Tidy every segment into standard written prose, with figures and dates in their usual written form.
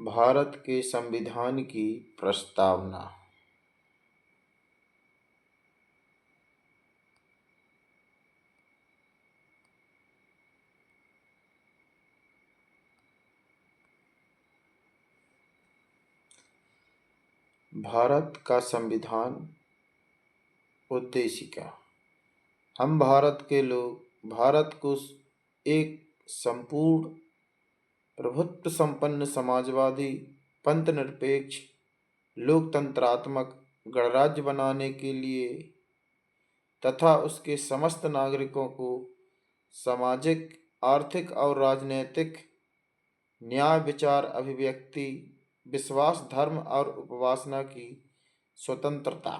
भारत के संविधान की प्रस्तावना। भारत का संविधान। उद्देशिका। हम भारत के लोग भारत को एक संपूर्ण प्रभुत्व संपन्न समाजवादी पंथनिरपेक्ष लोकतंत्रात्मक गणराज्य बनाने के लिए तथा उसके समस्त नागरिकों को सामाजिक, आर्थिक और राजनैतिक न्याय, विचार, अभिव्यक्ति, विश्वास, धर्म और उपासना की स्वतंत्रता,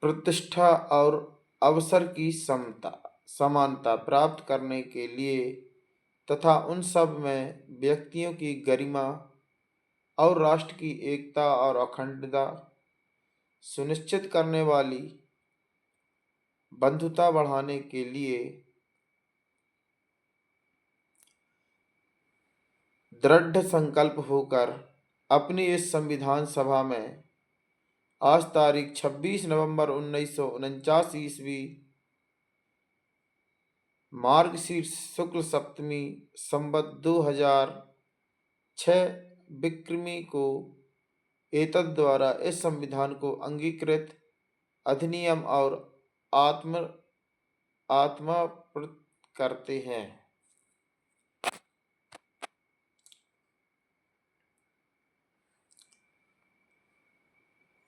प्रतिष्ठा और अवसर की समानता प्राप्त करने के लिए तथा उन सब में व्यक्तियों की गरिमा और राष्ट्र की एकता और अखंडता सुनिश्चित करने वाली बंधुता बढ़ाने के लिए दृढ़ संकल्प होकर अपनी इस संविधान सभा में आज तारीख 26 नवंबर 1949 ईस्वी मार्गशीर्ष शुक्ल सप्तमी संवत 2006 विक्रमी को एतद द्वारा इस संविधान को अंगीकृत अधिनियम और आत्मप्रत करते हैं।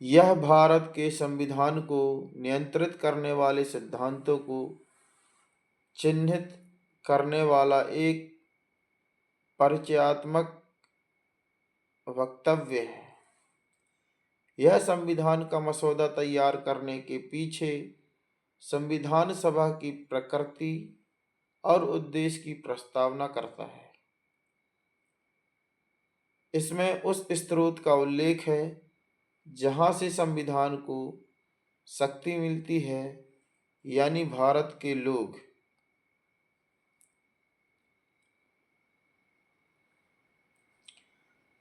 यह भारत के संविधान को नियंत्रित करने वाले सिद्धांतों को चिन्हित करने वाला एक परिचयात्मक वक्तव्य है। यह संविधान का मसौदा तैयार करने के पीछे संविधान सभा की प्रकृति और उद्देश्य की प्रस्तावना करता है। इसमें उस स्रोत का उल्लेख है जहां से संविधान को शक्ति मिलती है, यानी भारत के लोग।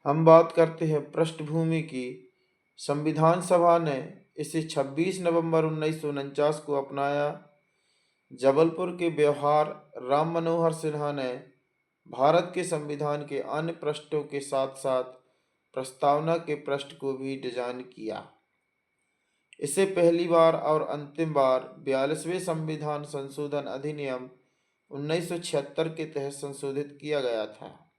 हम बात करते हैं पृष्ठभूमि की। संविधान सभा ने इसे 26 नवंबर 1949 को अपनाया। जबलपुर के व्यवहार राम मनोहर सिन्हा ने भारत के संविधान के अन्य पृष्ठों के साथ साथ प्रस्तावना के पृष्ठ को भी डिजाइन किया। इसे पहली बार और अंतिम बार 42वें संविधान संशोधन अधिनियम 1976 के तहत संशोधित किया गया था।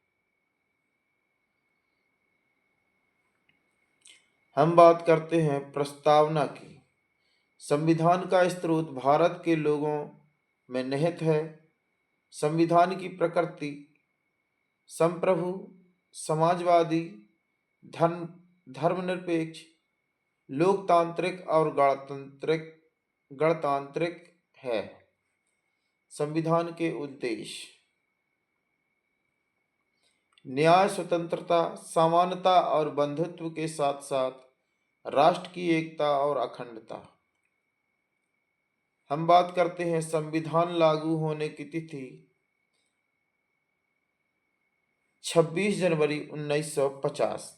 हम बात करते हैं प्रस्तावना की। संविधान का स्रोत भारत के लोगों में निहित है। संविधान की प्रकृति संप्रभु, समाजवादी, धर्मनिरपेक्ष, लोकतांत्रिक और गणतांत्रिक है। संविधान के उद्देश्य: न्याय, स्वतंत्रता, समानता और बंधुत्व के साथ साथ राष्ट्र की एकता और अखंडता। हम बात करते हैं संविधान लागू होने की तिथि 26 जनवरी 1950।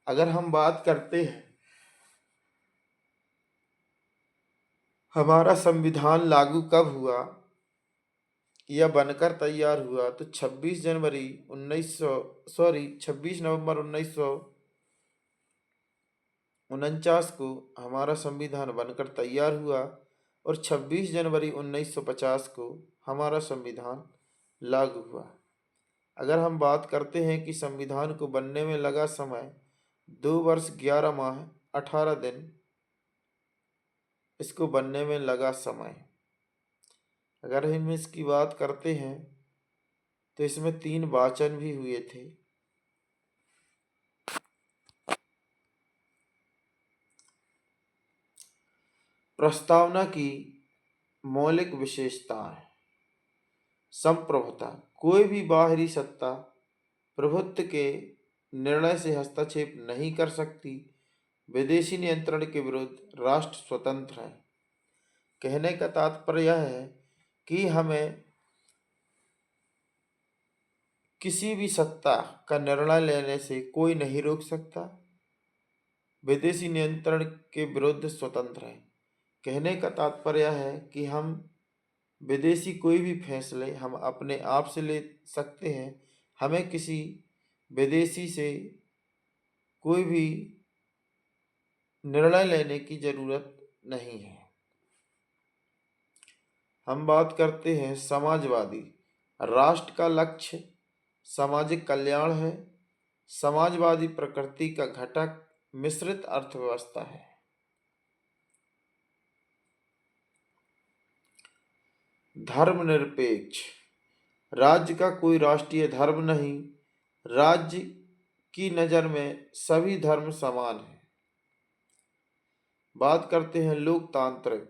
अगर हम बात करते हैं हमारा संविधान लागू कब हुआ या बनकर तैयार हुआ, तो 26 नवंबर 1949 को हमारा संविधान बनकर तैयार हुआ और 26 जनवरी 1950 को हमारा संविधान लागू हुआ। अगर हम बात करते हैं कि संविधान को बनने में लगा समय 2 वर्ष 11 माह 18 दिन इसको बनने में लगा समय। अगर हम इसकी बात करते हैं तो इसमें 3 वाचन भी हुए थे। प्रस्तावना की मौलिक विशेषताएं: संप्रभुता, कोई भी बाहरी सत्ता प्रभुत्व के निर्णय से हस्तक्षेप नहीं कर सकती। विदेशी नियंत्रण के विरुद्ध राष्ट्र स्वतंत्र है। कहने का तात्पर्य यह है कि हमें किसी भी सत्ता का निर्णय लेने से कोई नहीं रोक सकता। विदेशी नियंत्रण के विरुद्ध स्वतंत्र है। कहने का तात्पर्य है कि हम विदेशी कोई भी फैसले हम अपने आप से ले सकते हैं। हमें किसी विदेशी से कोई भी निर्णय लेने की जरूरत नहीं है। हम बात करते हैं समाजवादी। राष्ट्र का लक्ष्य सामाजिक कल्याण है। समाजवादी प्रकृति का घटक मिश्रित अर्थव्यवस्था है। धर्मनिरपेक्ष। राज्य का कोई राष्ट्रीय धर्म नहीं। राज्य की नज़र में सभी धर्म समान हैं। बात करते हैं लोकतांत्रिक।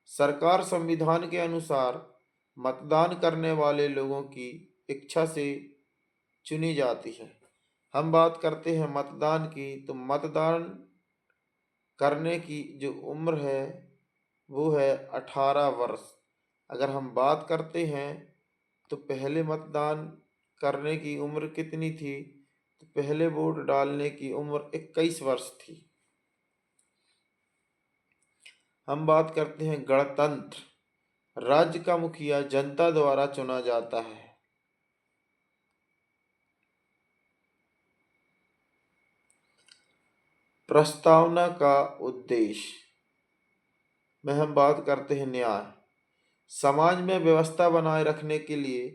सरकार संविधान के अनुसार मतदान करने वाले लोगों की इच्छा से चुनी जाती है। हम बात करते हैं मतदान की, तो मतदान करने की जो उम्र है वो है 18 वर्ष। अगर हम बात करते हैं तो पहले मतदान करने की उम्र कितनी थी, तो पहले वोट डालने की उम्र 21 वर्ष थी। हम बात करते हैं गणतंत्र। राज्य का मुखिया जनता द्वारा चुना जाता है। प्रस्तावना का उद्देश्य में हम बात करते हैं न्याय। समाज में व्यवस्था बनाए रखने के लिए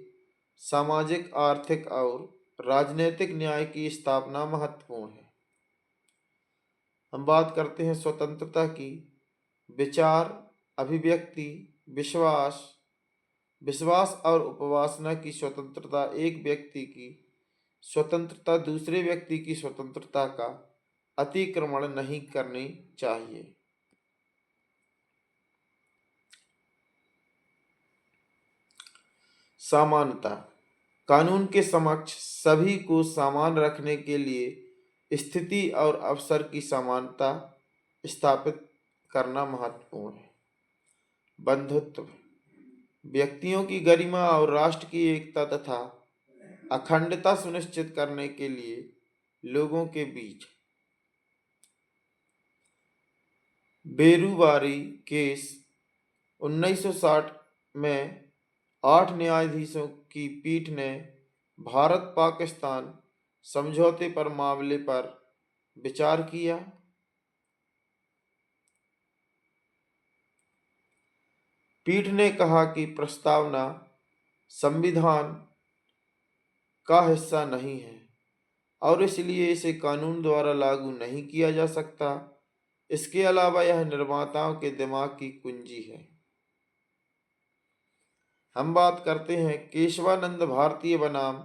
सामाजिक, आर्थिक और राजनीतिक न्याय की स्थापना महत्वपूर्ण है। हम बात करते हैं स्वतंत्रता की। विचार, अभिव्यक्ति, विश्वास विश्वास और उपासना की स्वतंत्रता। एक व्यक्ति की स्वतंत्रता दूसरे व्यक्ति की स्वतंत्रता का अतिक्रमण नहीं करनी चाहिए। समानता। कानून के समक्ष सभी को समान रखने के लिए स्थिति और अवसर की समानता स्थापित करना महत्वपूर्ण है। बंधुत्व। व्यक्तियों की गरिमा और राष्ट्र की एकता तथा अखंडता सुनिश्चित करने के लिए लोगों के बीच। बेरूबारी केस 1960 में 8 न्यायाधीशों की पीठ ने भारत पाकिस्तान समझौते पर मामले पर विचार किया। पीठ ने कहा कि प्रस्तावना संविधान का हिस्सा नहीं है और इसलिए इसे कानून द्वारा लागू नहीं किया जा सकता। इसके अलावा यह निर्माताओं के दिमाग की कुंजी है। हम बात करते हैं केशवानंद भारतीय बनाम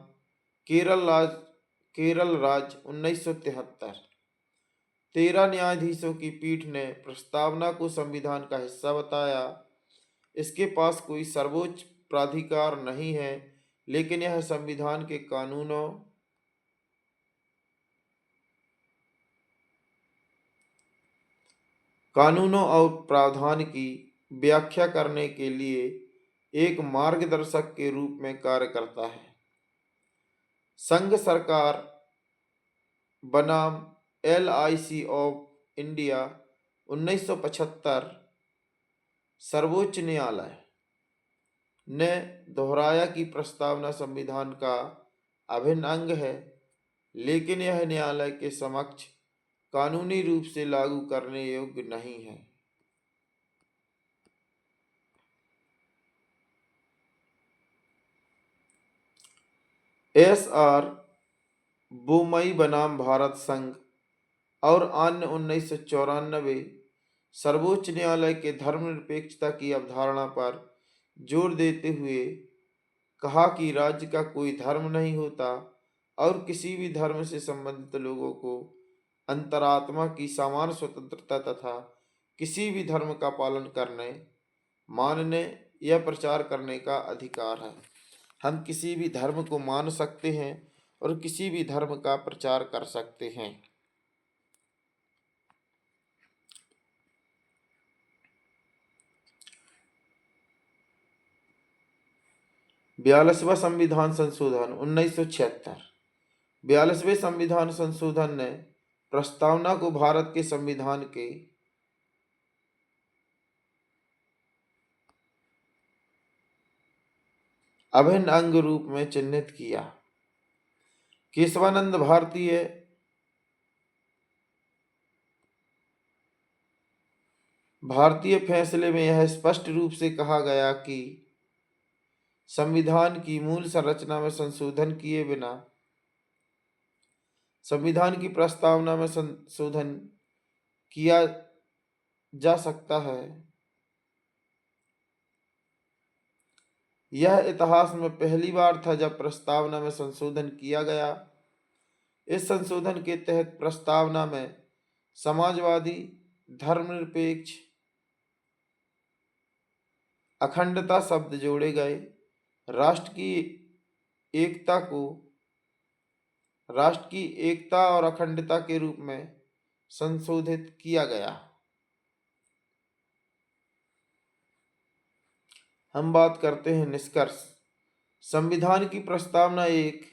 केरल राज्य 1973। 13 न्यायाधीशों की पीठ ने प्रस्तावना को संविधान का हिस्सा बताया। इसके पास कोई सर्वोच्च प्राधिकार नहीं है, लेकिन यह संविधान के कानूनों और प्रावधान की व्याख्या करने के लिए एक मार्गदर्शक के रूप में कार्य करता है। संघ सरकार बनाम LIC ऑफ इंडिया 1975। सर्वोच्च न्यायालय ने दोहराया कि प्रस्तावना संविधान का अभिन्न अंग है, लेकिन यह न्यायालय के समक्ष कानूनी रूप से लागू करने योग्य नहीं है। SR बोमई बनाम भारत संघ और अन्य 1994। सर्वोच्च न्यायालय के धर्मनिरपेक्षता की अवधारणा पर जोर देते हुए कहा कि राज्य का कोई धर्म नहीं होता और किसी भी धर्म से संबंधित लोगों को अंतरात्मा की समान स्वतंत्रता तथा किसी भी धर्म का पालन करने, मानने या प्रचार करने का अधिकार है। हम किसी भी धर्म को मान सकते हैं और किसी भी धर्म का प्रचार कर सकते हैं। 42वां संविधान संशोधन 1976। 42वें संविधान संशोधन ने प्रस्तावना को भारत के संविधान के अभिन्न अंग रूप में चिन्हित किया। केशवानंद भारतीय फैसले में यह स्पष्ट रूप से कहा गया कि संविधान की मूल संरचना में संशोधन किए बिना संविधान की प्रस्तावना में संशोधन किया जा सकता है। यह इतिहास में पहली बार था जब प्रस्तावना में संशोधन किया गया। इस संशोधन के तहत प्रस्तावना में समाजवादी, धर्मनिरपेक्ष, अखंडता शब्द जोड़े गए। राष्ट्र की एकता और अखंडता के रूप में संशोधित किया गया। हम बात करते हैं निष्कर्ष। संविधान की प्रस्तावना एक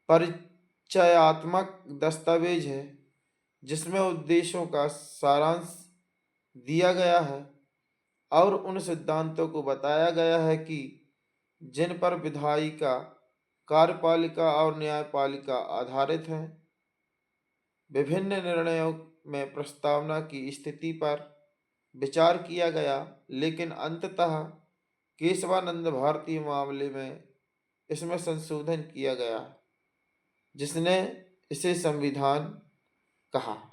परिचयात्मक दस्तावेज है जिसमें उद्देश्यों का सारांश दिया गया है और उन सिद्धांतों को बताया गया है कि जिन पर विधायिका, कार्यपालिका और न्यायपालिका आधारित हैं। विभिन्न निर्णयों में प्रस्तावना की स्थिति पर विचार किया गया, लेकिन अंततः केशवानंद भारतीय मामले में इसमें संशोधन किया गया जिसने इसे संविधान कहा।